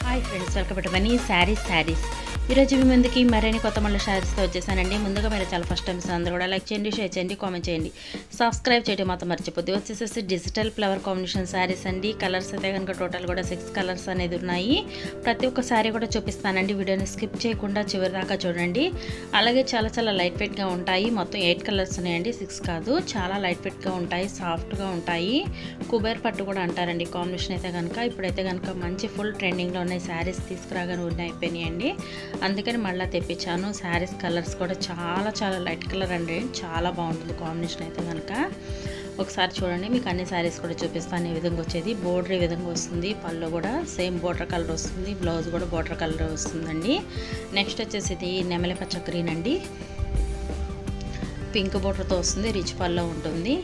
Hi friends, welcome to money saris ఈరోజు మీ ముందుకి మరిన్ని కొత్త మళ్ళీ శారీస్తో వచ్చేసానండి. ముందుగా మీరు చాలా ఫస్ట్ టైమ్స్ అందరూ కూడా లైక్ చేయండి, షేర్ చేయండి, కామెంట్ చేయండి, సబ్స్క్రైబ్ చేయడం మాత్రం మర్చిపోద్ది. వచ్చేసేసి డిజిటల్ ఫ్లవర్ కాంబినేషన్ శారీస్ అండి. కలర్స్ అయితే కనుక టోటల్ కూడా 6 కలర్స్ అనేది ఉన్నాయి. ప్రతి ఒక్క శారీ కూడా చూపిస్తానండి. వీడియోని స్కిప్ చేయకుండా చివరి దాకా చూడండి. అలాగే చాలా లైట్ వెయిట్గా ఉంటాయి. మొత్తం 8 కలర్స్ ఉన్నాయండి, 6 కాదు. చాలా లైట్ వెయిట్గా ఉంటాయి, సాఫ్ట్గా ఉంటాయి. కుబేర్ పట్టు కూడా అంటారండి కాంబినేషన్ అయితే కనుక. ఇప్పుడైతే కనుక మంచి ఫుల్ ట్రెండింగ్లో ఉన్నాయి శారీస్, తీసుకురాగానే అయిపోయినాయండి. అందుకని మళ్ళీ తెప్పించాను. శారీస్ కలర్స్ కూడా చాలా లైట్ కలర్ అండి, చాలా బాగుంటుంది కాంబినేషన్ అయితే కనుక. ఒకసారి చూడండి, మీకు అన్ని శారీస్ కూడా చూపిస్తాను. ఈ విధంగా వచ్చేది బోర్డర్ ఈ విధంగా వస్తుంది. పళ్ళు కూడా సేమ్ బోర్డర్ కలర్ వస్తుంది. బ్లౌజ్ కూడా బోర్డర్ కలర్ వస్తుందండి. నెక్స్ట్ వచ్చేసి ఇది నెమలి పచ్చ గ్రీన్ అండి, పింక్ బోర్డర్తో వస్తుంది. రిచ్ పళ్ళు ఉంటుంది.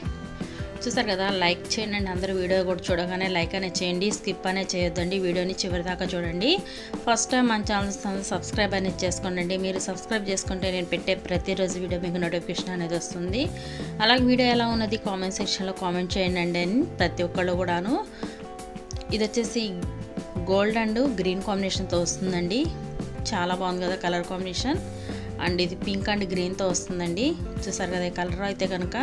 చూసారు కదా, లైక్ చేయండి. అందరూ వీడియో కూడా చూడగానే లైక్ అనేది చేయండి, స్కిప్ అనేది చేయొద్దండి. వీడియోని చివరి దాకా చూడండి. ఫస్ట్ టైం మన ఛానల్ సబ్స్క్రైబ్ అనేది చేసుకోండి. మీరు సబ్స్క్రైబ్ చేసుకుంటే నేను పెట్టే ప్రతిరోజు వీడియో మీకు నోటిఫికేషన్ అనేది వస్తుంది. అలాగే వీడియో ఎలా ఉన్నది కామెంట్ సెక్షన్లో కామెంట్ చేయండి అని ప్రతి ఒక్కళ్ళు కూడాను. ఇది వచ్చేసి గోల్డ్ అండ్ గ్రీన్ కాంబినేషన్తో వస్తుందండి. చాలా బాగుంది కదా కలర్ కాంబినేషన్. అండ్ ఇది పింక్ అండ్ గ్రీన్తో వస్తుందండి. చూసారు కదా, ఈ కలర్ అయితే కనుక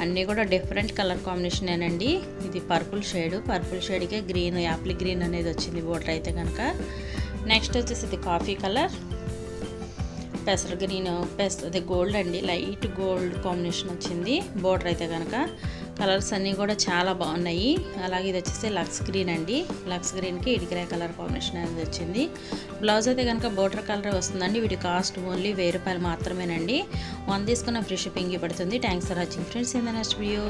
అన్నీ కూడా డిఫరెంట్ కలర్ కాంబినేషనేనండి. ఇది పర్పుల్ షేడ్కే గ్రీన్, యాపిల్ గ్రీన్ అనేది వచ్చింది బోర్డర్ అయితే కనుక. నెక్స్ట్ వచ్చేసి ఇది కాఫీ కలర్, పెసర్ గ్రీన్, అది గోల్డ్ అండి, లైట్ గోల్డ్ కాంబినేషన్ వచ్చింది బోర్డర్ అయితే కనుక. కలర్స్ అన్నీ కూడా చాలా బాగున్నాయి. అలాగే ఇది వచ్చేసి లక్స్ గ్రీన్ అండి. లక్స్ గ్రీన్కి ఇడికిరే కలర్ కాంబినేషన్ అనేది వచ్చింది. బ్లౌజ్ అయితే కనుక బోర్డర్ కలర్ వస్తుందండి. వీటి కాస్ట్ ఓన్లీ 1000 రూపాయలు మాత్రమేనండి. 1 తీసుకున్న ఫ్రీ షిప్పింగ్ పడుతుంది. Thanks for watching friends. In the next video.